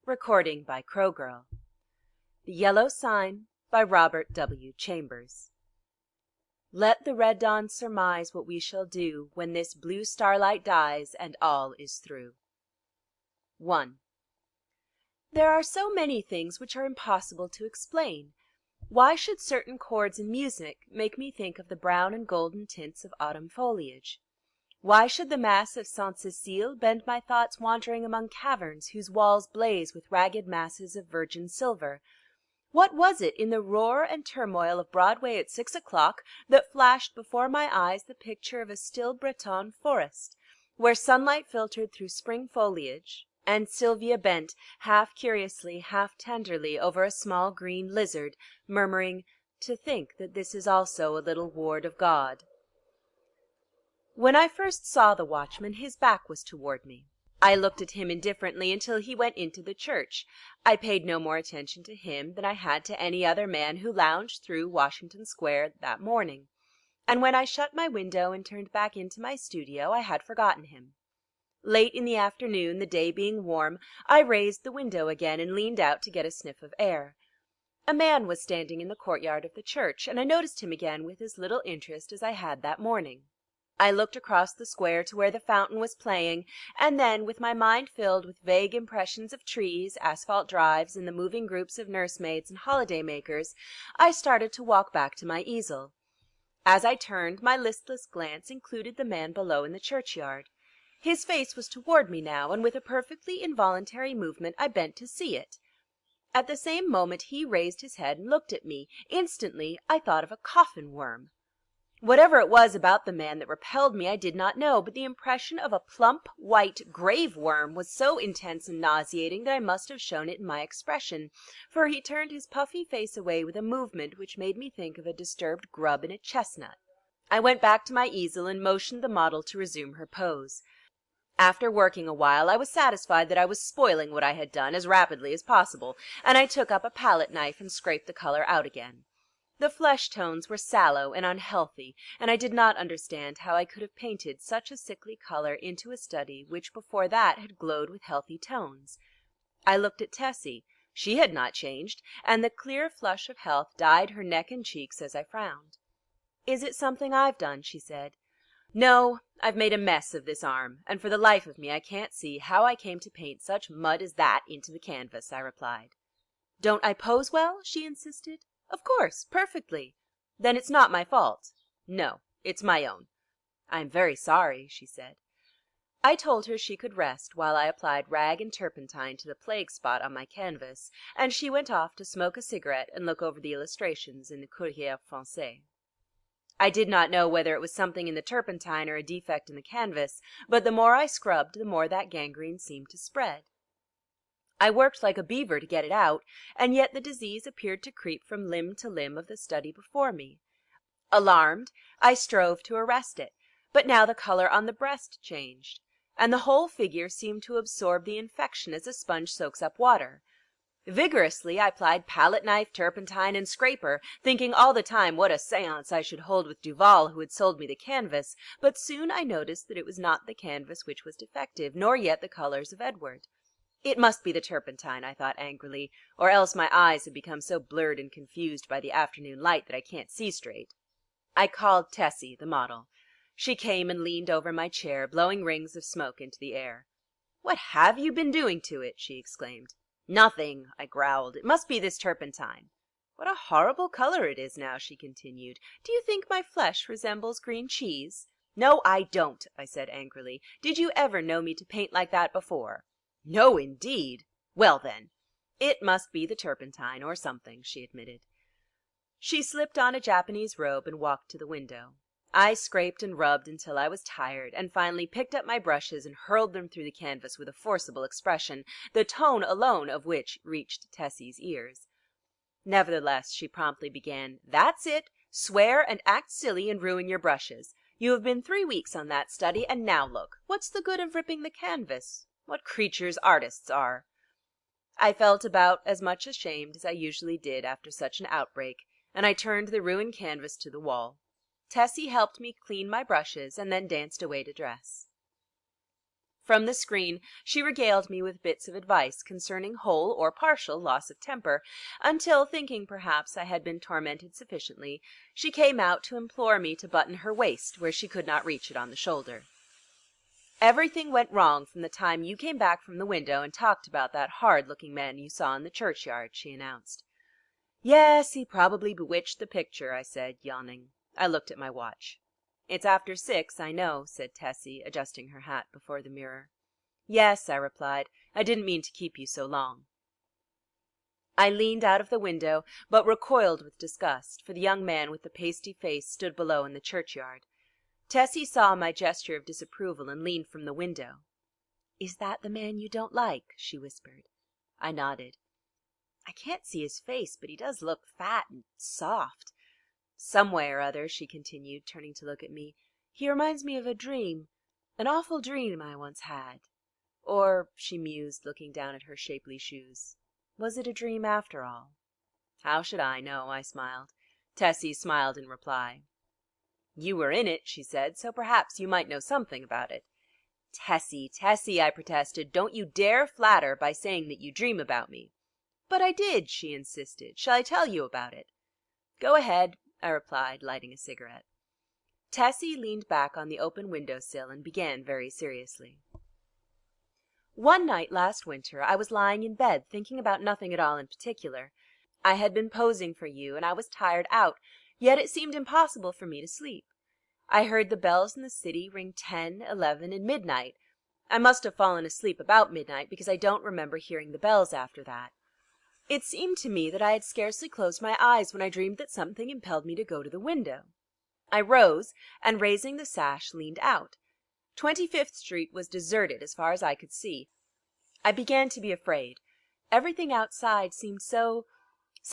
Recording by Crow Girl. The Yellow Sign by Robert W. Chambers. Let the red dawn surmise what we shall do when this blue starlight dies and all is through. 1. There are so many things which are impossible to explain. Why should certain chords in music make me think of the brown and golden tints of autumn foliage? Why should the mass of Sainte Cécile bend my thoughts wandering among caverns whose walls blaze with ragged masses of virgin silver? What was it in the roar and turmoil of Broadway at 6 o'clock that flashed before my eyes the picture of a still Breton forest, where sunlight filtered through spring foliage, and Sylvia bent, half curiously, half tenderly, over a small green lizard, murmuring, "To think that this is also a little ward of God." When I first saw the watchman, his back was toward me. I looked at him indifferently until he went into the church. I paid no more attention to him than I had to any other man who lounged through Washington Square that morning. And when I shut my window and turned back into my studio, I had forgotten him. Late in the afternoon, the day being warm, I raised the window again and leaned out to get a sniff of air. A man was standing in the courtyard of the church, and I noticed him again with as little interest as I had that morning. I looked across the square to where the fountain was playing, and then, with my mind filled with vague impressions of trees, asphalt drives, and the moving groups of nursemaids and holiday makers, I started to walk back to my easel. As I turned, my listless glance included the man below in the churchyard. His face was toward me now, and with a perfectly involuntary movement I bent to see it. At the same moment he raised his head and looked at me. Instantly I thought of a coffin worm. Whatever it was about the man that repelled me I did not know, but the impression of a plump, white grave worm was so intense and nauseating that I must have shown it in my expression, for he turned his puffy face away with a movement which made me think of a disturbed grub in a chestnut. I went back to my easel and motioned the model to resume her pose. After working a while, I was satisfied that I was spoiling what I had done as rapidly as possible, and I took up a palette knife and scraped the color out again. The flesh tones were sallow and unhealthy, and I did not understand how I could have painted such a sickly color into a study which before that had glowed with healthy tones. I looked at Tessie. She had not changed, and the clear flush of health dyed her neck and cheeks as I frowned. "Is it something I've done?" she said. "No, I've made a mess of this arm, and for the life of me I can't see how I came to paint such mud as that into the canvas," I replied. "Don't I pose well?" she insisted. "Of course, perfectly." "Then it's not my fault." "No, it's my own." "I'm very sorry," she said. I told her she could rest while I applied rag and turpentine to the plague spot on my canvas, and she went off to smoke a cigarette and look over the illustrations in the Courrier Français. I did not know whether it was something in the turpentine or a defect in the canvas, but the more I scrubbed, the more that gangrene seemed to spread. I worked like a beaver to get it out, and yet the disease appeared to creep from limb to limb of the study before me. Alarmed, I strove to arrest it, but now the color on the breast changed, and the whole figure seemed to absorb the infection as a sponge soaks up water. Vigorously I plied palette knife, turpentine, and scraper, thinking all the time what a séance I should hold with Duval, who had sold me the canvas, but soon I noticed that it was not the canvas which was defective, nor yet the colors of Edward. It must be the turpentine, I thought angrily, or else my eyes have become so blurred and confused by the afternoon light that I can't see straight. I called Tessie, the model. She came and leaned over my chair, blowing rings of smoke into the air. "What have you been doing to it?" she exclaimed. "Nothing," I growled. "It must be this turpentine." "What a horrible color it is now," she continued. "Do you think my flesh resembles green cheese?" "No, I don't," I said angrily. "Did you ever know me to paint like that before?" "No, indeed." "Well, then, it must be the turpentine or something," she admitted. She slipped on a Japanese robe and walked to the window. I scraped and rubbed until I was tired, and finally picked up my brushes and hurled them through the canvas with a forcible expression, the tone alone of which reached Tessie's ears. Nevertheless, she promptly began, "That's it. Swear and act silly and ruin your brushes. You have been 3 weeks on that study, and now look. What's the good of ripping the canvas? What creatures artists are!" I felt about as much ashamed as I usually did after such an outbreak, and I turned the ruined canvas to the wall. Tessie helped me clean my brushes and then danced away to dress. From the screen she regaled me with bits of advice concerning whole or partial loss of temper, until, thinking perhaps I had been tormented sufficiently, she came out to implore me to button her waist where she could not reach it on the shoulder. "Everything went wrong from the time you came back from the window and talked about that horrid-looking man you saw in the churchyard," she announced. "Yes, he probably bewitched the picture," I said, yawning. I looked at my watch. "It's after 6, I know," said Tessie, adjusting her hat before the mirror. "Yes," I replied. "I didn't mean to keep you so long." I leaned out of the window, but recoiled with disgust, for the young man with the pasty face stood below in the churchyard. Tessie saw my gesture of disapproval and leaned from the window. "Is that the man you don't like?" she whispered. I nodded. "I can't see his face, but he does look fat and soft. Some way or other," she continued, turning to look at me, "he reminds me of a dream, an awful dream I once had. Or," she mused, looking down at her shapely shoes, "was it a dream after all?" "How should I know?" I smiled. Tessie smiled in reply. "You were in it," she said, "so perhaps you might know something about it." "Tessie, Tessie," I protested, "don't you dare flatter by saying that you dream about me." "But I did," she insisted. "Shall I tell you about it?" "Go ahead," I replied, lighting a cigarette. Tessie leaned back on the open window sill and began very seriously. "One night last winter I was lying in bed thinking about nothing at all in particular. I had been posing for you and I was tired out, yet it seemed impossible for me to sleep. I heard the bells in the city ring 10, 11, and midnight. I must have fallen asleep about midnight because I don't remember hearing the bells after that. It seemed to me that I had scarcely closed my eyes when I dreamed that something impelled me to go to the window. I rose and, raising the sash, leaned out. 25th Street was deserted as far as I could see. I began to be afraid. Everything outside seemed so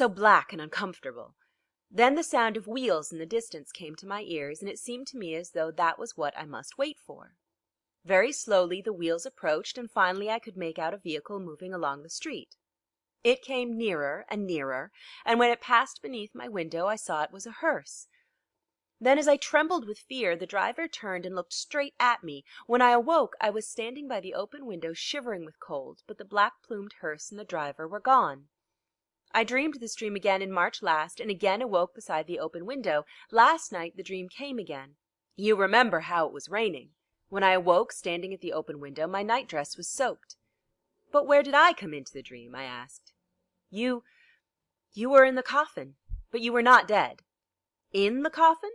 black and uncomfortable. Then the sound of wheels in the distance came to my ears, and it seemed to me as though that was what I must wait for. Very slowly the wheels approached, and finally I could make out a vehicle moving along the street. It came nearer and nearer, and when it passed beneath my window I saw it was a hearse. Then, as I trembled with fear, the driver turned and looked straight at me. When I awoke, I was standing by the open window shivering with cold, but the black-plumed hearse and the driver were gone. I dreamed this dream again in March last, and again awoke beside the open window. Last night the dream came again. You remember how it was raining. When I awoke, standing at the open window, my nightdress was soaked. But where did I come into the dream? I asked. You were in the coffin, but you were not dead." "In the coffin?"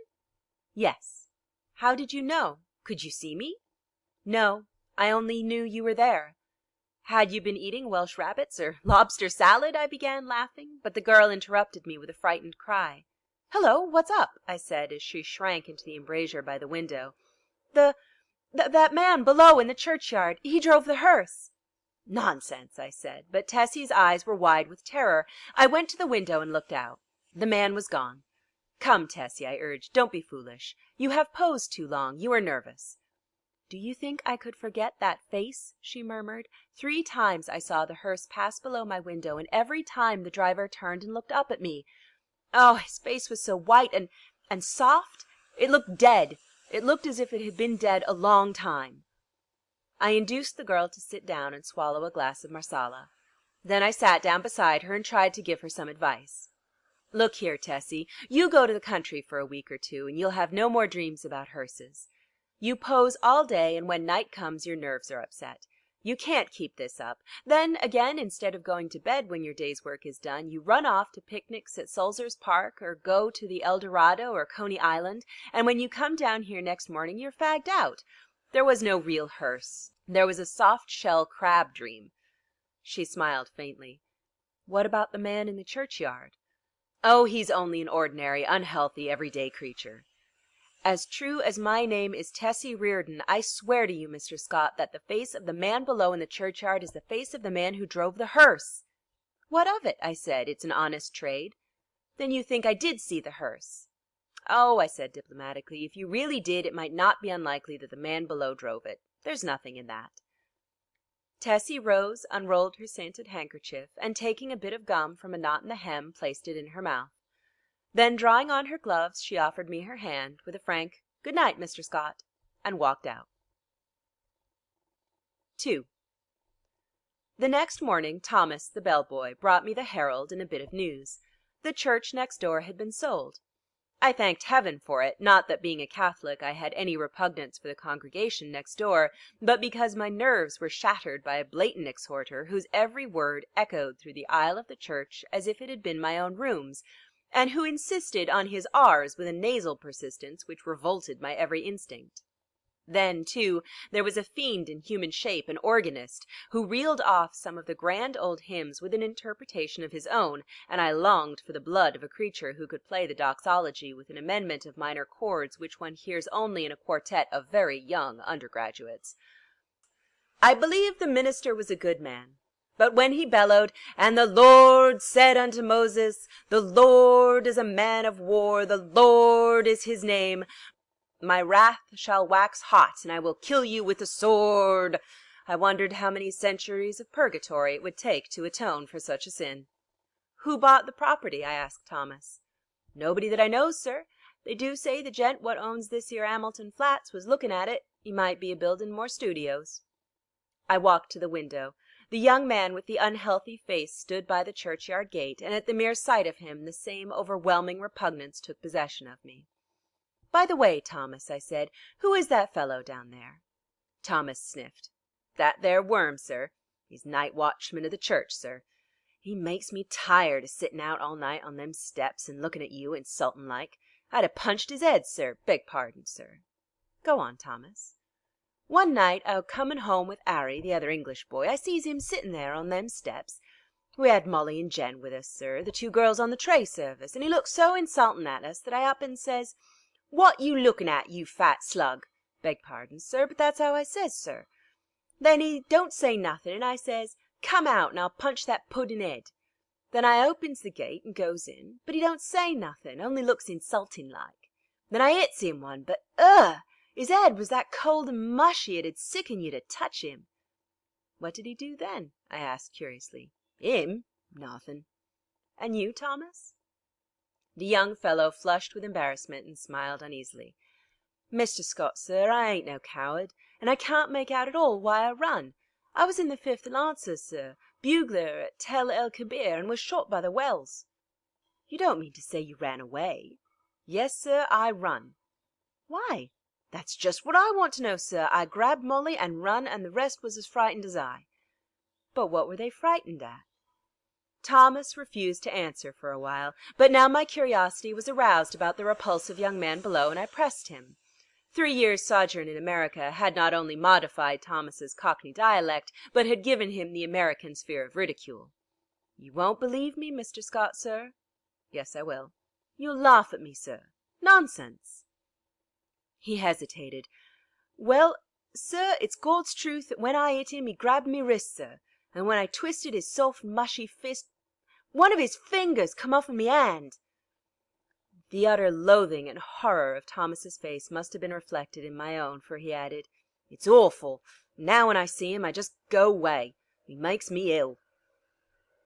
"Yes." "How did you know? Could you see me?" "No, I only knew you were there." "Had you been eating Welsh rabbits or lobster salad?" I began, laughing, but the girl interrupted me with a frightened cry. "Hello, what's up?" I said as she shrank into the embrasure by the window. That man below in the churchyard, he drove the hearse." "Nonsense," I said, but Tessie's eyes were wide with terror. I went to the window and looked out. The man was gone. "Come, Tessie," I urged, "don't be foolish. You have posed too long. You are nervous." "Do you think I could forget that face?" she murmured. "3 times I saw the hearse pass below my window, and every time the driver turned and looked up at me. Oh, his face was so white and soft. It looked dead. It looked as if it had been dead a long time." I induced the girl to sit down and swallow a glass of marsala. Then I sat down beside her and tried to give her some advice. "Look here, Tessie, you go to the country for a week or 2, and you'll have no more dreams about hearses. You pose all day, and when night comes your nerves are upset. You can't keep this up. Then, again, instead of going to bed when your day's work is done, you run off to picnics at Sulzer's Park, or go to the El Dorado or Coney Island, and when you come down here next morning you're fagged out. There was no real hearse. There was a soft-shell crab dream." She smiled faintly. "What about the man in the churchyard?" "Oh, he's only an ordinary, unhealthy, everyday creature." "As true as my name is Tessie Reardon, I swear to you, Mr. Scott, that the face of the man below in the churchyard is the face of the man who drove the hearse." "What of it?" I said. "It's an honest trade." "Then you think I did see the hearse?" "Oh," I said diplomatically, "if you really did, it might not be unlikely that the man below drove it. There's nothing in that." Tessie rose, unrolled her scented handkerchief, and taking a bit of gum from a knot in the hem, placed it in her mouth. Then, drawing on her gloves, she offered me her hand, with a frank "Good night, Mr. Scott," and walked out. 2. The next morning Thomas, the bellboy, brought me the Herald and a bit of news. The church next door had been sold. I thanked heaven for it, not that being a Catholic I had any repugnance for the congregation next door, but because my nerves were shattered by a blatant exhorter whose every word echoed through the aisle of the church as if it had been my own rooms, and who insisted on his R's with a nasal persistence which revolted my every instinct. Then, too, there was a fiend in human shape, an organist, who reeled off some of the grand old hymns with an interpretation of his own, and I longed for the blood of a creature who could play the doxology with an amendment of minor chords which one hears only in a quartet of very young undergraduates. I believe the minister was a good man, but when he bellowed, "And the Lord said unto Moses, the Lord is a man of war, the Lord is his name," my wrath shall wax hot, and I will kill you with the sword. I wondered how many centuries of purgatory it would take to atone for such a sin. Who bought the property? I asked Thomas. Nobody that I knows, sir. They do say the gent what owns this here Hamilton Flats was looking at it. He might be a-building more studios. I walked to the window. The young man with the unhealthy face stood by the churchyard gate, and at the mere sight of him the same overwhelming repugnance took possession of me. "By the way, Thomas," I said, "who is that fellow down there?" Thomas sniffed. "That there worm, sir. He's night watchman of the church, sir. He makes me tired of sitting out all night on them steps and looking at you insultin' like. I'd have punched his head, sir. Beg pardon, sir." "Go on, Thomas." "One night I was comin' home with 'Arry, the other English boy. I sees him sitting there on them steps. We had Molly and Jen with us, sir, the 2 girls on the tray service, and he looked so insultin' at us that I up and says, 'What you looking at, you fat slug?' Beg pardon, sir, but that's how I says, sir. Then he don't say nothing, and I says, 'Come out, and I'll punch that puddin' head.' Then I opens the gate and goes in, but he don't say nothing, only looks insulting like. Then I hits him one, but his head was that cold and mushy it'd sicken you to touch him." "What did he do then?" I asked curiously. "Him? Nothin'. And you, Thomas?" The young fellow flushed with embarrassment and smiled uneasily. "Mr. Scott, sir, I ain't no coward, and I can't make out at all why I run. I was in the 5th Lancers, sir, bugler at Tel el Kebir, and was shot by the Wells." "You don't mean to say you ran away?" "Yes, sir, I run." "Why?" "That's just what I want to know, sir. I grabbed Molly and run, and the rest was as frightened as I." "But what were they frightened at?" Thomas refused to answer for a while, but now my curiosity was aroused about the repulsive young man below, and I pressed him. 3 years' sojourn in America had not only modified Thomas's Cockney dialect, but had given him the American's fear of ridicule. "You won't believe me, Mr. Scott, sir?" "Yes, I will." "You'll laugh at me, sir." "Nonsense." He hesitated. "Well, sir, it's Gord's truth that when I hit him he grabbed me wrist, sir, and when I twisted his soft, mushy fist, one of his fingers come off of me hand." The utter loathing and horror of Thomas's face must have been reflected in my own, for he added, "It's awful. Now when I see him I just go away. He makes me ill."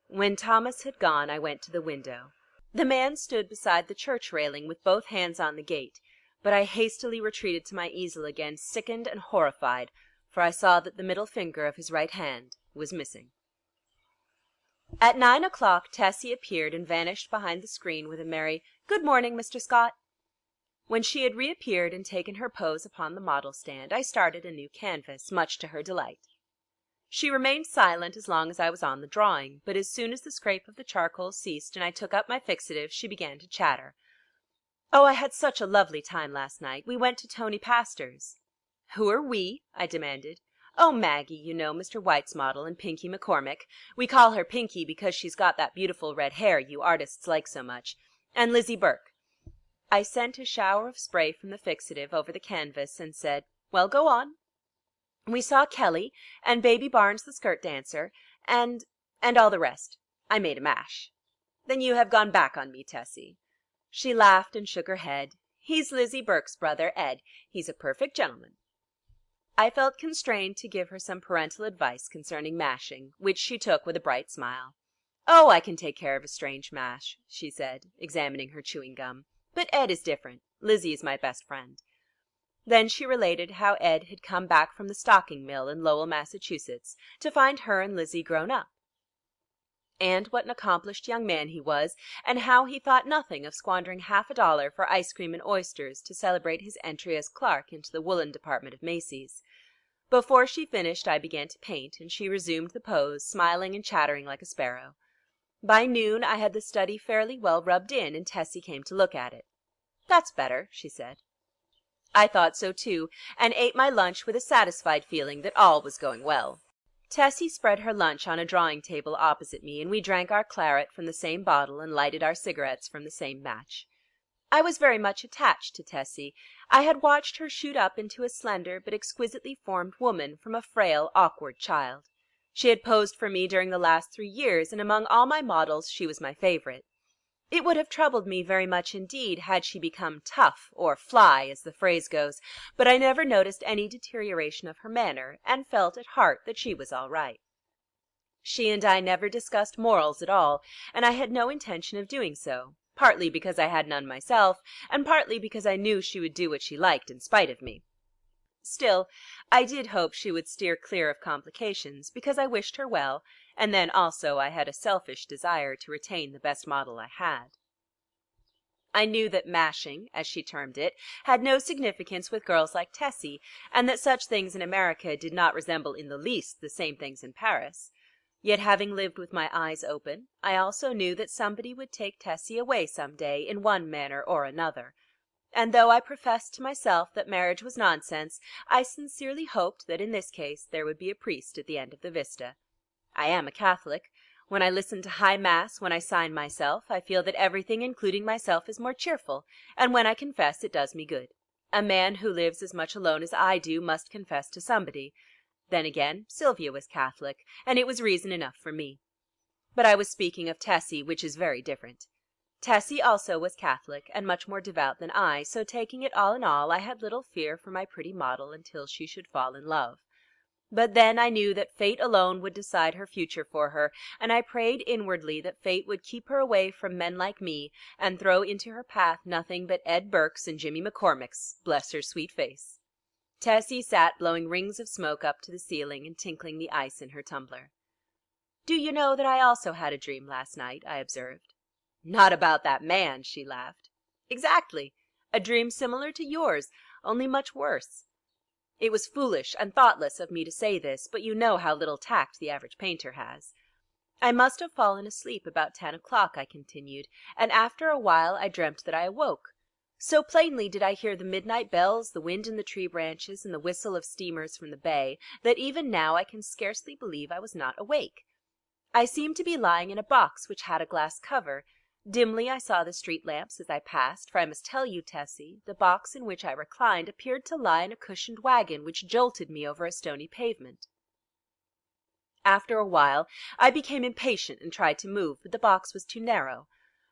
When Thomas had gone I went to the window. The man stood beside the church railing with both hands on the gate, but I hastily retreated to my easel again, sickened and horrified, for I saw that the middle finger of his right hand was missing. At 9 o'clock Tessie appeared and vanished behind the screen with a merry "Good morning, Mr. Scott." When she had reappeared and taken her pose upon the model stand, I started a new canvas, much to her delight. She remained silent as long as I was on the drawing, but as soon as the scrape of the charcoal ceased and I took up my fixative, she began to chatter. "Oh, I had such a lovely time last night. We went to Tony Pastor's." "Who are we?" I demanded. "Oh, Maggie, you know, Mr. White's model, and Pinky McCormick. We call her Pinky because she's got that beautiful red hair you artists like so much. And Lizzie Burke." I sent a shower of spray from the fixative over the canvas and said, "Well, go on." "We saw Kelly, and Baby Barnes the skirt dancer, and all the rest." I made a mash. "Then you have gone back on me, Tessie." She laughed and shook her head. "He's Lizzie Burke's brother, Ed. He's a perfect gentleman." I felt constrained to give her some parental advice concerning mashing, which she took with a bright smile. "Oh, I can take care of a strange mash," she said, examining her chewing gum. "But Ed is different. Lizzie is my best friend." Then she related how Ed had come back from the stocking mill in Lowell, Massachusetts, to find her and Lizzie grown up, and what an accomplished young man he was, and how he thought nothing of squandering $50 for ice cream and oysters to celebrate his entry as clerk into the woolen department of Macy's. Before she finished, I began to paint, and she resumed the pose, smiling and chattering like a sparrow. By noon, I had the study fairly well rubbed in, and Tessie came to look at it. "That's better," she said. I thought so too, and ate my lunch with a satisfied feeling that all was going well. Tessie spread her lunch on a drawing table opposite me, and we drank our claret from the same bottle and lighted our cigarettes from the same match. I was very much attached to Tessie. I had watched her shoot up into a slender but exquisitely formed woman from a frail, awkward child. She had posed for me during the last 3 years, and among all my models she was my favorite. It would have troubled me very much indeed had she become tough, or fly, as the phrase goes, but I never noticed any deterioration of her manner, and felt at heart that she was all right. She and I never discussed morals at all, and I had no intention of doing so, partly because I had none myself, and partly because I knew she would do what she liked in spite of me. Still, I did hope she would steer clear of complications, because I wished her well, and then also I had a selfish desire to retain the best model I had. I knew that mashing, as she termed it, had no significance with girls like Tessie, and that such things in America did not resemble in the least the same things in Paris. Yet, having lived with my eyes open, I also knew that somebody would take Tessie away some day in one manner or another. And though I professed to myself that marriage was nonsense, I sincerely hoped that in this case there would be a priest at the end of the vista. I am a Catholic. When I listen to high mass, when I sign myself, I feel that everything, including myself, is more cheerful, and when I confess, it does me good. A man who lives as much alone as I do must confess to somebody. Then again, Sylvia was Catholic, and it was reason enough for me. But I was speaking of Tessie, which is very different. Tessie also was Catholic, and much more devout than I, so taking it all in all, I had little fear for my pretty model until she should fall in love. But then I knew that fate alone would decide her future for her, and I prayed inwardly that fate would keep her away from men like me, and throw into her path nothing but Ed Burkes and Jimmy McCormick's, bless her sweet face. Tessie sat blowing rings of smoke up to the ceiling and tinkling the ice in her tumbler. "Do you know that I also had a dream last night?" I observed. "Not about that man," she laughed. "Exactly. A dream similar to yours, only much worse. It was foolish and thoughtless of me to say this, but you know how little tact the average painter has. I must have fallen asleep about 10 o'clock," I continued, "and after a while I dreamt that I awoke. So plainly did I hear the midnight bells, the wind in the tree branches, and the whistle of steamers from the bay, that even now I can scarcely believe I was not awake. I seemed to be lying in a box which had a glass cover. Dimly I saw the street lamps as I passed, for I must tell you, Tessie, the box in which I reclined appeared to lie in a cushioned wagon which jolted me over a stony pavement. After a while I became impatient and tried to move, but the box was too narrow.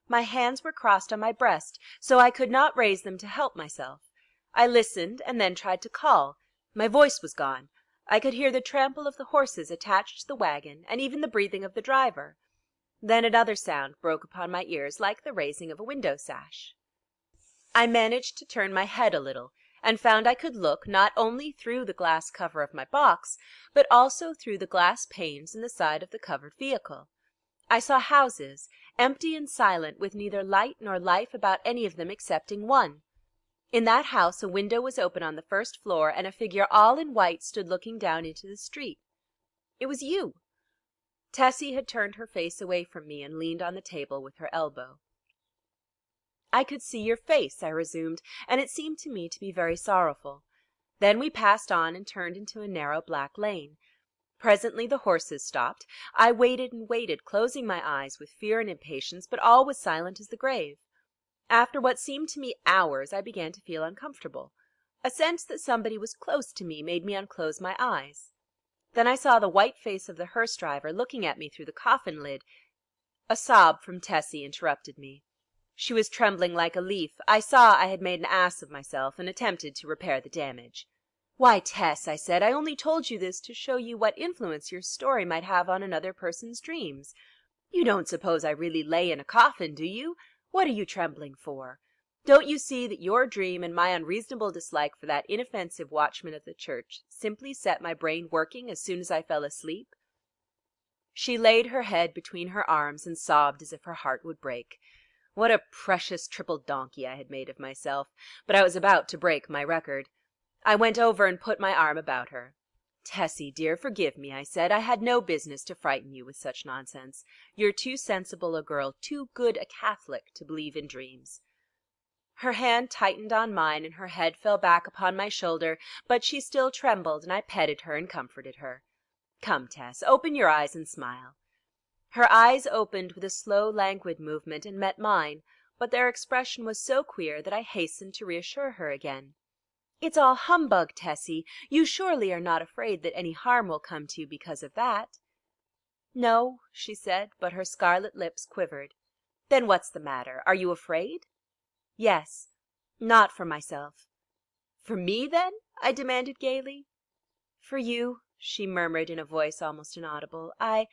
My hands were crossed on my breast, so I could not raise them to help myself. I listened and then tried to call. My voice was gone. I could hear the trample of the horses attached to the wagon, and even the breathing of the driver. Then another sound broke upon my ears like the raising of a window sash. I managed to turn my head a little, and found I could look not only through the glass cover of my box, but also through the glass panes in the side of the covered vehicle. I saw houses, empty and silent, with neither light nor life about any of them excepting one. In that house a window was open on the first floor, and a figure all in white stood looking down into the street. It was you. Tessie had turned her face away from me and leaned on the table with her elbow. "I could see your face," I resumed, "and it seemed to me to be very sorrowful. Then we passed on and turned into a narrow black lane. Presently the horses stopped. I waited and waited, closing my eyes with fear and impatience, but all was silent as the grave. After what seemed to me hours, I began to feel uncomfortable. A sense that somebody was close to me made me unclose my eyes. Then I saw the white face of the hearse driver looking at me through the coffin lid." A sob from Tessie interrupted me. She was trembling like a leaf. I saw I had made an ass of myself, and attempted to repair the damage. "Why, Tess," I said, "I only told you this to show you what influence your story might have on another person's dreams. You don't suppose I really lay in a coffin, do you? What are you trembling for? Don't you see that your dream and my unreasonable dislike for that inoffensive watchman of the church simply set my brain working as soon as I fell asleep?" She laid her head between her arms and sobbed as if her heart would break. What a precious triple donkey I had made of myself, but I was about to break my record. I went over and put my arm about her. "Tessie, dear, forgive me," I said. "I had no business to frighten you with such nonsense. You're too sensible a girl, too good a Catholic, to believe in dreams." Her hand tightened on mine and her head fell back upon my shoulder, but she still trembled, and I petted her and comforted her. "Come, Tess, open your eyes and smile." Her eyes opened with a slow, languid movement and met mine, but their expression was so queer that I hastened to reassure her again. "It's all humbug, Tessie. You surely are not afraid that any harm will come to you because of that?" "No," she said, but her scarlet lips quivered. "Then what's the matter? Are you afraid?" "Yes. Not for myself." "For me, then?" I demanded gaily. "For you," she murmured in a voice almost inaudible. I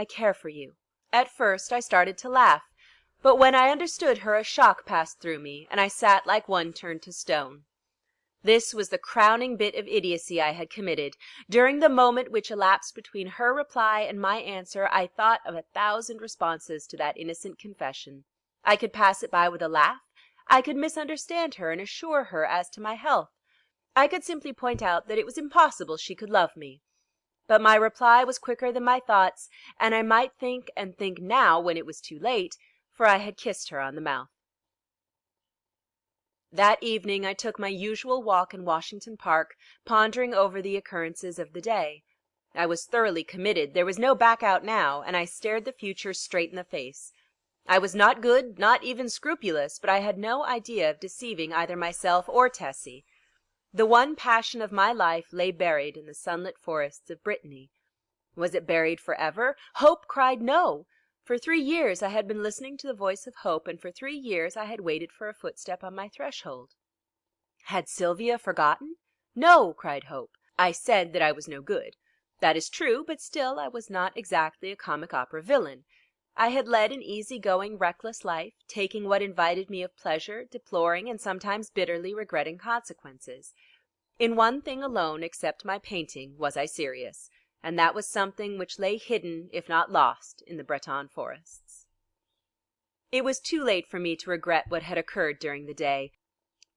care for you." At first I started to laugh, but when I understood her a shock passed through me, and I sat like one turned to stone. This was the crowning bit of idiocy I had committed. During the moment which elapsed between her reply and my answer, I thought of 1,000 responses to that innocent confession. I could pass it by with a laugh. I could misunderstand her and assure her as to my health. I could simply point out that it was impossible she could love me. But my reply was quicker than my thoughts, and I might think and think now when it was too late, for I had kissed her on the mouth. That evening I took my usual walk in Washington Park, pondering over the occurrences of the day. I was thoroughly committed, there was no back out now, and I stared the future straight in the face. I was not good, not even scrupulous, but I had no idea of deceiving either myself or Tessie. The one passion of my life lay buried in the sunlit forests of Brittany. Was it buried forever? Hope cried no. For 3 years I had been listening to the voice of hope, and for 3 years I had waited for a footstep on my threshold. Had Sylvia forgotten? No, cried hope. I said that I was no good. That is true, but still I was not exactly a comic opera villain. I had led an easy-going, reckless life, taking what invited me of pleasure, deploring and sometimes bitterly regretting consequences. In one thing alone, except my painting, was I serious, and that was something which lay hidden, if not lost, in the Breton forests. It was too late for me to regret what had occurred during the day.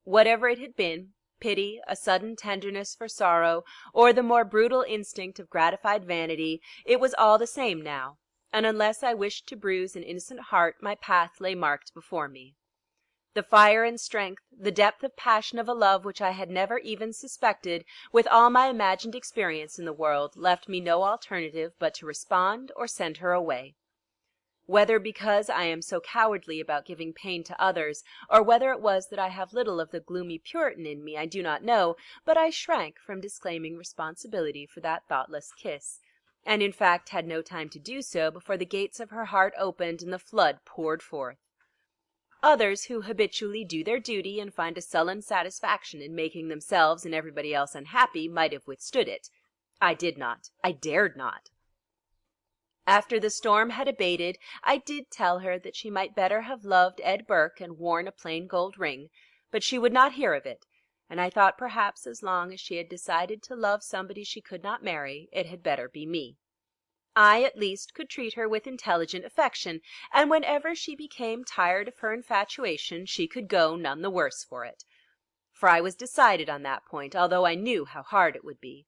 Whatever it had been, pity, a sudden tenderness for sorrow, or the more brutal instinct of gratified vanity, it was all the same now, and unless I wished to bruise an innocent heart, my path lay marked before me. The fire and strength, the depth of passion of a love which I had never even suspected, with all my imagined experience in the world, left me no alternative but to respond or send her away. Whether because I am so cowardly about giving pain to others, or whether it was that I have little of the gloomy Puritan in me, I do not know, but I shrank from disclaiming responsibility for that thoughtless kiss, and in fact had no time to do so before the gates of her heart opened and the flood poured forth. Others who habitually do their duty and find a sullen satisfaction in making themselves and everybody else unhappy might have withstood it. I did not. I dared not. After the storm had abated, I did tell her that she might better have loved Ed Burke and worn a plain gold ring, but she would not hear of it, and I thought perhaps as long as she had decided to love somebody she could not marry, it had better be me. I, at least, could treat her with intelligent affection, and whenever she became tired of her infatuation, she could go none the worse for it. For I was decided on that point, although I knew how hard it would be.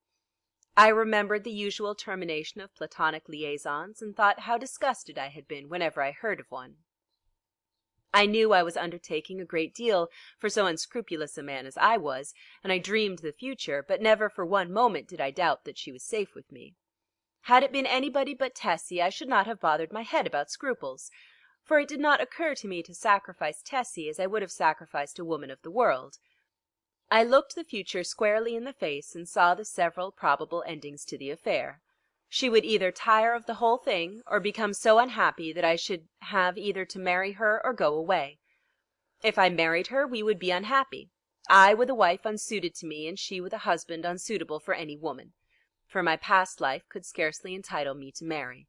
I remembered the usual termination of platonic liaisons, and thought how disgusted I had been whenever I heard of one. I knew I was undertaking a great deal for so unscrupulous a man as I was, and I dreamed the future, but never for one moment did I doubt that she was safe with me. Had it been anybody but Tessie, I should not have bothered my head about scruples, for it did not occur to me to sacrifice Tessie as I would have sacrificed a woman of the world. I looked the future squarely in the face and saw the several probable endings to the affair. She would either tire of the whole thing, or become so unhappy that I should have either to marry her or go away. If I married her, we would be unhappy, I with a wife unsuited to me, and she with a husband unsuitable for any woman. For my past life could scarcely entitle me to marry.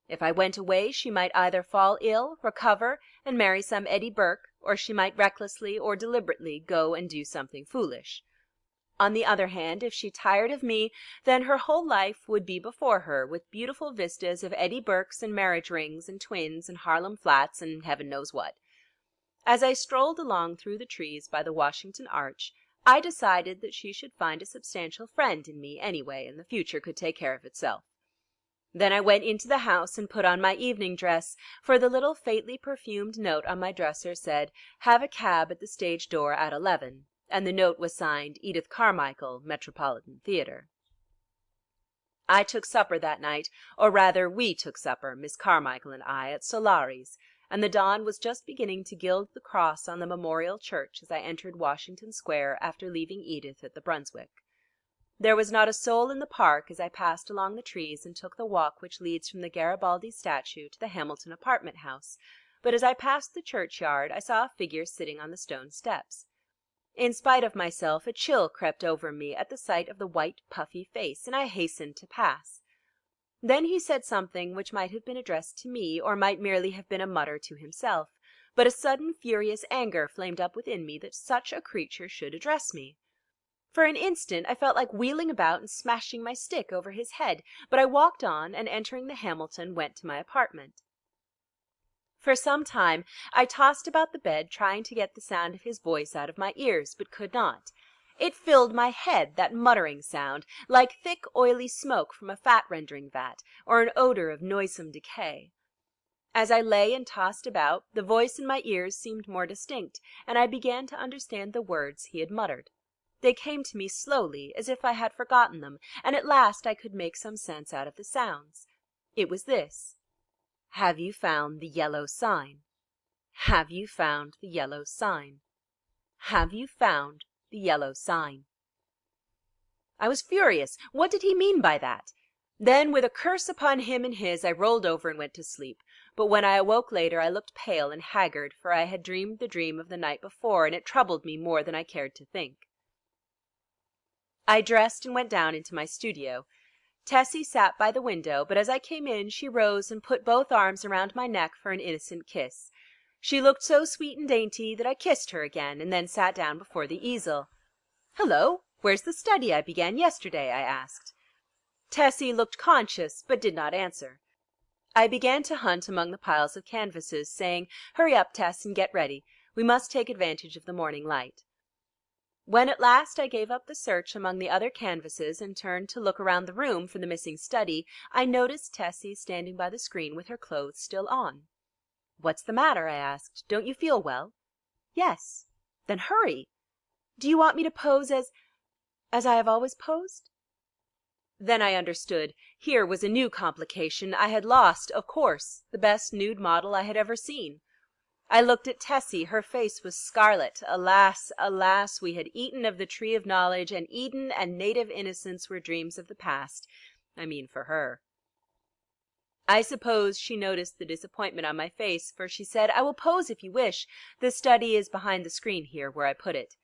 If I went away, she might either fall ill, recover, and marry some Eddie Burke, or she might recklessly or deliberately go and do something foolish. On the other hand, if she tired of me, then her whole life would be before her, with beautiful vistas of Eddie Burkes and marriage rings and twins and Harlem Flats and heaven knows what. As I strolled along through the trees by the Washington Arch, I decided that she should find a substantial friend in me anyway, and the future could take care of itself. Then I went into the house and put on my evening dress, for the little faintly perfumed note on my dresser said, "Have a cab at the stage door at 11." And the note was signed Edith Carmichael, Metropolitan Theater. I took supper that night, or rather we took supper, Miss Carmichael and I, at Solari's, and the dawn was just beginning to gild the cross on the Memorial Church as I entered Washington Square after leaving Edith at the Brunswick. There was not a soul in the park as I passed along the trees and took the walk which leads from the Garibaldi statue to the Hamilton apartment house, but as I passed the churchyard I saw a figure sitting on the stone steps. In spite of myself, a chill crept over me at the sight of the white, puffy face, and I hastened to pass. Then he said something which might have been addressed to me, or might merely have been a mutter to himself, but a sudden furious anger flamed up within me that such a creature should address me. For an instant I felt like wheeling about and smashing my stick over his head, but I walked on, and entering the Hamilton, went to my apartment. For some time I tossed about the bed trying to get the sound of his voice out of my ears, but could not. It filled my head, that muttering sound, like thick oily smoke from a fat-rendering vat, or an odor of noisome decay. As I lay and tossed about, the voice in my ears seemed more distinct, and I began to understand the words he had muttered. They came to me slowly, as if I had forgotten them, and at last I could make some sense out of the sounds. It was this: "Have you found the yellow sign? Have you found the yellow sign? Have you found the yellow sign?" I was furious. What did he mean by that? Then, with a curse upon him and his, I rolled over and went to sleep. But when I awoke later I looked pale and haggard, for I had dreamed the dream of the night before, and it troubled me more than I cared to think. I dressed and went down into my studio. Tessie sat by the window, but as I came in she rose and put both arms around my neck for an innocent kiss. She looked so sweet and dainty that I kissed her again, and then sat down before the easel. "Hello, where's the study I began yesterday?" I asked. Tessie looked conscious, but did not answer. I began to hunt among the piles of canvases, saying, "Hurry up, Tess, and get ready. We must take advantage of the morning light." When at last I gave up the search among the other canvases and turned to look around the room for the missing study, I noticed Tessie standing by the screen with her clothes still on. "What's the matter?" I asked. "Don't you feel well?" "Yes." "Then hurry." "Do you want me to pose as I have always posed?" Then I understood. Here was a new complication. I had lost, of course, the best nude model I had ever seen. I looked at Tessie. Her face was scarlet. Alas, alas, we had eaten of the tree of knowledge, and Eden and native innocence were dreams of the past. I mean, for her. I suppose she noticed the disappointment on my face, for she said, "I will pose if you wish. The study is behind the screen here, where I put it."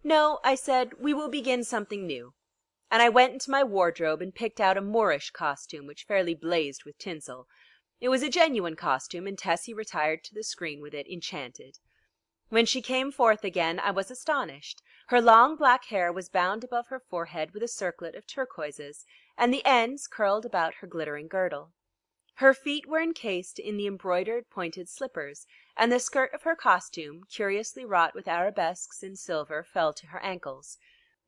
"No," I said, "we will begin something new." And I went into my wardrobe and picked out a Moorish costume which fairly blazed with tinsel. It was a genuine costume, and Tessie retired to the screen with it, enchanted. When she came forth again, I was astonished. Her long black hair was bound above her forehead with a circlet of turquoises, and the ends curled about her glittering girdle. Her feet were encased in the embroidered pointed slippers, and the skirt of her costume, curiously wrought with arabesques in silver, fell to her ankles.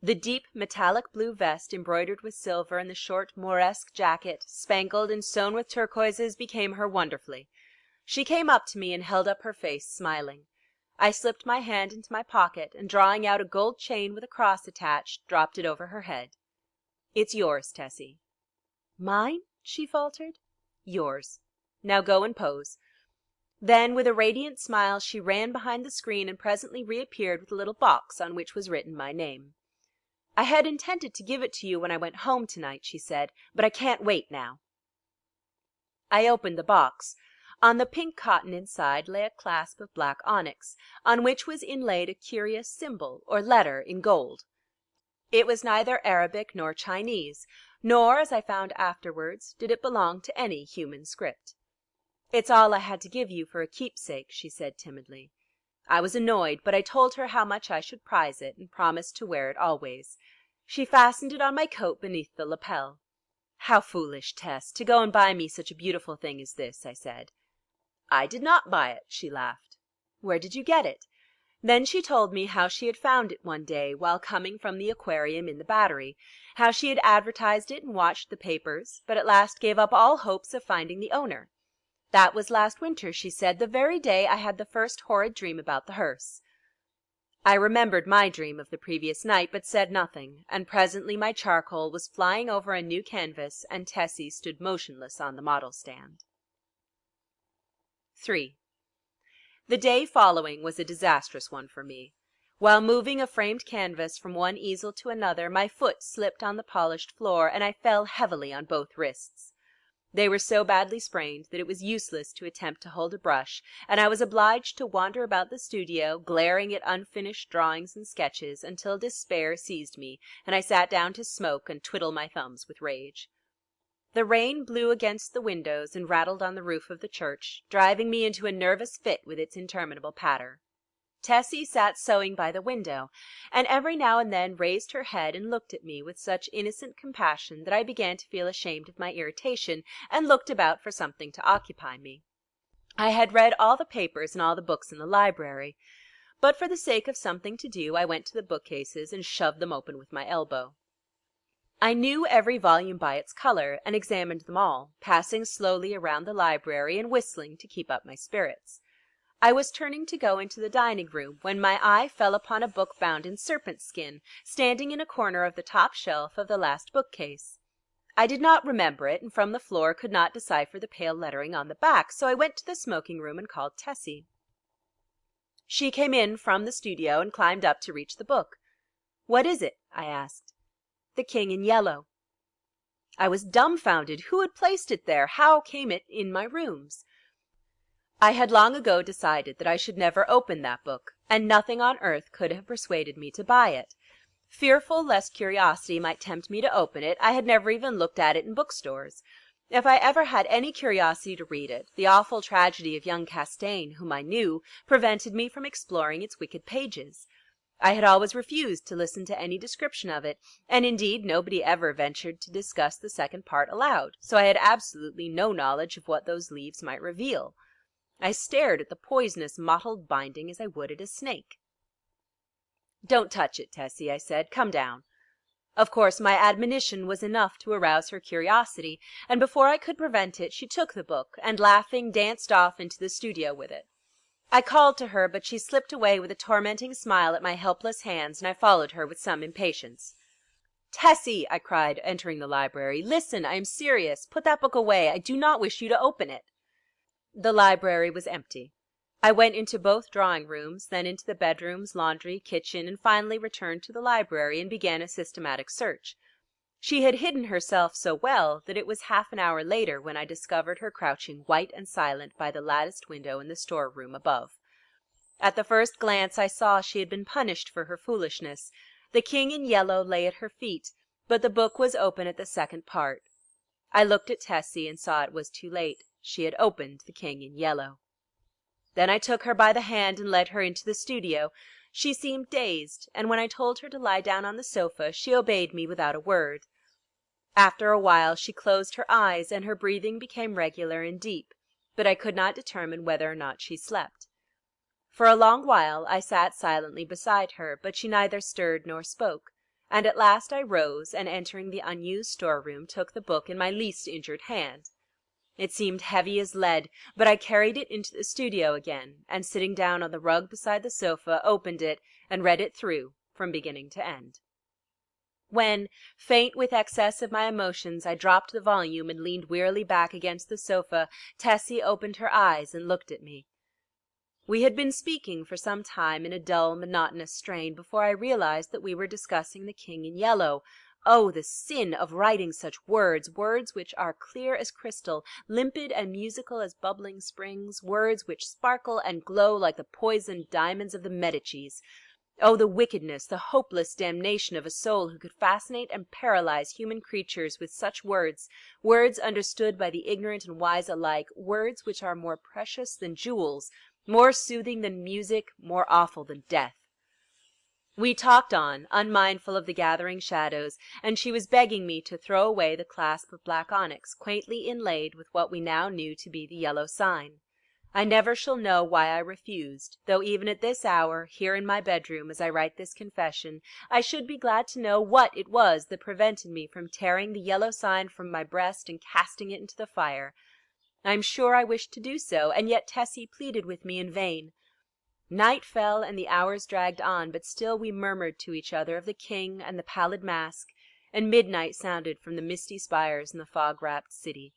The deep metallic blue vest embroidered with silver and the short Mauresque jacket, spangled and sewn with turquoises, became her wonderfully. She came up to me and held up her face, smiling. I slipped my hand into my pocket, and drawing out a gold chain with a cross attached, dropped it over her head. "It's yours, Tessie." "Mine?" she faltered. "Yours. Now go and pose." Then, with a radiant smile, she ran behind the screen and presently reappeared with a little box on which was written my name. "I had intended to give it to you when I went home tonight," she said, "but I can't wait now." I opened the box. On the pink cotton inside lay a clasp of black onyx, on which was inlaid a curious symbol or letter in gold. It was neither Arabic nor Chinese, nor, as I found afterwards, did it belong to any human script. "It's all I had to give you for a keepsake," she said timidly. I was annoyed, but I told her how much I should prize it, and promised to wear it always. She fastened it on my coat beneath the lapel. "How foolish, Tess, to go and buy me such a beautiful thing as this," I said. "I did not buy it," she laughed. "Where did you get it?" Then she told me how she had found it one day while coming from the aquarium in the Battery, how she had advertised it and watched the papers, but at last gave up all hopes of finding the owner. "That was last winter," she said, "the very day I had the first horrid dream about the hearse." I remembered my dream of the previous night, but said nothing, and presently my charcoal was flying over a new canvas, and Tessie stood motionless on the model stand. 3. The day following was a disastrous one for me. While moving a framed canvas from one easel to another, my foot slipped on the polished floor, and I fell heavily on both wrists. They were so badly sprained that it was useless to attempt to hold a brush, and I was obliged to wander about the studio, glaring at unfinished drawings and sketches, until despair seized me, and I sat down to smoke and twiddle my thumbs with rage. The rain blew against the windows and rattled on the roof of the church, driving me into a nervous fit with its interminable patter. Tessie sat sewing by the window, and every now and then raised her head and looked at me with such innocent compassion that I began to feel ashamed of my irritation, and looked about for something to occupy me. I had read all the papers and all the books in the library, but for the sake of something to do I went to the bookcases and shoved them open with my elbow. I knew every volume by its color, and examined them all, passing slowly around the library and whistling to keep up my spirits. I was turning to go into the dining room when my eye fell upon a book bound in serpent skin, standing in a corner of the top shelf of the last bookcase. I did not remember it, and from the floor could not decipher the pale lettering on the back, so I went to the smoking room and called Tessie. She came in from the studio and climbed up to reach the book. "What is it?" I asked. "The King in Yellow." I was dumbfounded. Who had placed it there? How came it in my rooms? I had long ago decided that I should never open that book, and nothing on earth could have persuaded me to buy it. Fearful lest curiosity might tempt me to open it, I had never even looked at it in bookstores. If I ever had any curiosity to read it, the awful tragedy of young Castaigne, whom I knew, prevented me from exploring its wicked pages. I had always refused to listen to any description of it, and indeed nobody ever ventured to discuss the second part aloud, so I had absolutely no knowledge of what those leaves might reveal. I stared at the poisonous mottled binding as I would at a snake. "Don't touch it, Tessie," I said. "Come down." Of course my admonition was enough to arouse her curiosity, and before I could prevent it she took the book, and laughing danced off into the studio with it. I called to her, but she slipped away with a tormenting smile at my helpless hands, and I followed her with some impatience. "Tessie," I cried, entering the library, "listen, I am serious. Put that book away. I do not wish you to open it." The library was empty. I went into both drawing rooms, then into the bedrooms, laundry, kitchen, and finally returned to the library and began a systematic search. She had hidden herself so well that it was half an hour later when I discovered her crouching white and silent by the latticed window in the storeroom above. At the first glance I saw she had been punished for her foolishness. The King in Yellow lay at her feet, but the book was open at the second part. I looked at Tessie and saw it was too late. She had opened The King in Yellow. Then I took her by the hand and led her into the studio. She seemed dazed, and when I told her to lie down on the sofa, she obeyed me without a word. After a while she closed her eyes, and her breathing became regular and deep, but I could not determine whether or not she slept. For a long while I sat silently beside her, but she neither stirred nor spoke, and at last I rose, and entering the unused storeroom, took the book in my least injured hand. It seemed heavy as lead, but I carried it into the studio again, and sitting down on the rug beside the sofa, opened it and read it through from beginning to end. When, faint with excess of my emotions, I dropped the volume and leaned wearily back against the sofa, Tessie opened her eyes and looked at me. We had been speaking for some time in a dull, monotonous strain before I realized that we were discussing The King in Yellow. Oh, the sin of writing such words, words which are clear as crystal, limpid and musical as bubbling springs, words which sparkle and glow like the poisoned diamonds of the Medicis. Oh, the wickedness, the hopeless damnation of a soul who could fascinate and paralyze human creatures with such words, words understood by the ignorant and wise alike, words which are more precious than jewels, more soothing than music, more awful than death. We talked on, unmindful of the gathering shadows, and she was begging me to throw away the clasp of black onyx, quaintly inlaid with what we now knew to be the yellow sign. I never shall know why I refused, though even at this hour, here in my bedroom as I write this confession, I should be glad to know what it was that prevented me from tearing the yellow sign from my breast and casting it into the fire. I am sure I wished to do so, and yet Tessie pleaded with me in vain. Night fell and the hours dragged on, but still we murmured to each other of the king and the pallid mask, and midnight sounded from the misty spires in the fog-wrapped city.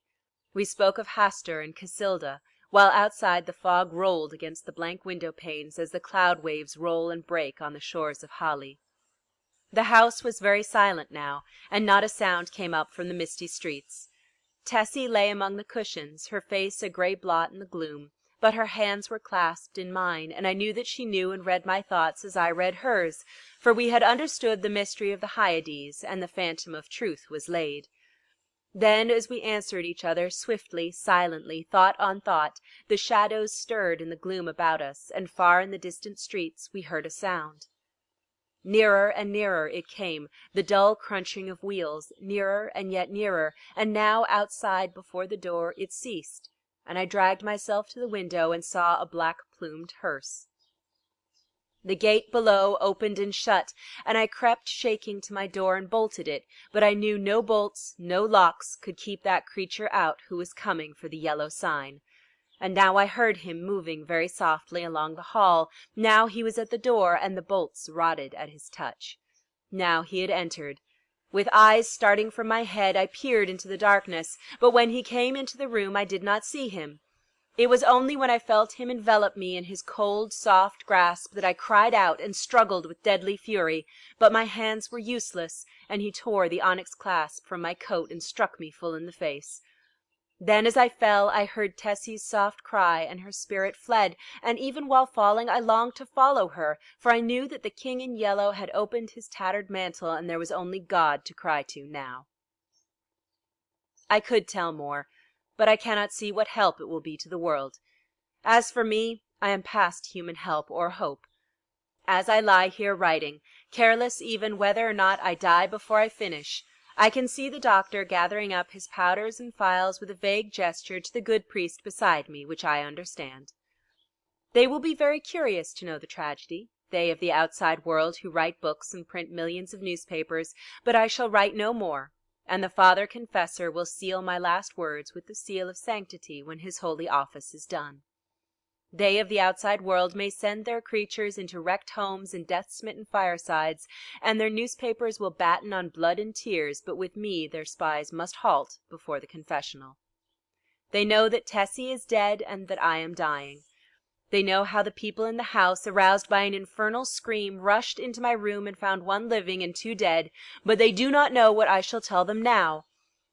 We spoke of Hastur and Casilda, while outside the fog rolled against the blank window panes as the cloud waves roll and break on the shores of Hali. The house was very silent now, and not a sound came up from the misty streets. Tessie lay among the cushions, her face a gray blot in the gloom, but her hands were clasped in mine, and I knew that she knew and read my thoughts as I read hers, for we had understood the mystery of the Hyades, and the phantom of truth was laid. Then, as we answered each other, swiftly, silently, thought on thought, the shadows stirred in the gloom about us, and far in the distant streets we heard a sound. Nearer and nearer it came, the dull crunching of wheels, nearer and yet nearer, and now outside before the door it ceased, and I dragged myself to the window and saw a black-plumed hearse. The gate below opened and shut, and I crept shaking to my door and bolted it, but I knew no bolts, no locks could keep that creature out who was coming for the yellow sign. And now I heard him moving very softly along the hall. Now he was at the door, and the bolts rotted at his touch. Now he had entered. With eyes starting from my head, I peered into the darkness, but when he came into the room I did not see him. It was only when I felt him envelop me in his cold, soft grasp that I cried out and struggled with deadly fury, but my hands were useless, and he tore the onyx clasp from my coat and struck me full in the face. Then as I fell, I heard Tessie's soft cry, and her spirit fled, and even while falling I longed to follow her, for I knew that the king in yellow had opened his tattered mantle, and there was only God to cry to now. I could tell more, but I cannot see what help it will be to the world. As for me, I am past human help or hope. As I lie here writing, careless even whether or not I die before I finish, I can see the doctor gathering up his powders and phials with a vague gesture to the good priest beside me, which I understand. They will be very curious to know the tragedy, they of the outside world who write books and print millions of newspapers, but I shall write no more, and the Father Confessor will seal my last words with the seal of sanctity when his holy office is done. They of the outside world may send their creatures into wrecked homes and death-smitten firesides, and their newspapers will batten on blood and tears, but with me their spies must halt before the confessional. They know that Tessie is dead and that I am dying. They know how the people in the house, aroused by an infernal scream, rushed into my room and found one living and two dead, but they do not know what I shall tell them now.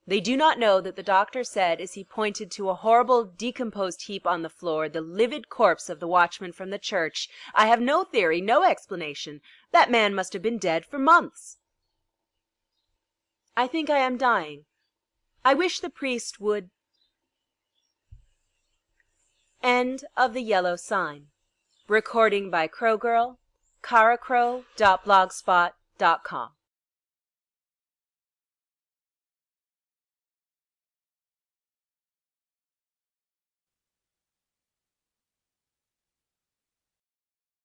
They do not know that the doctor said, as he pointed to a horrible decomposed heap on the floor, the livid corpse of the watchman from the church, "I have no theory, no explanation. That man must have been dead for months." I think I am dying. I wish the priest would... End of The Yellow Sign. Recording by Crowgirl, caracrow.blogspot.com.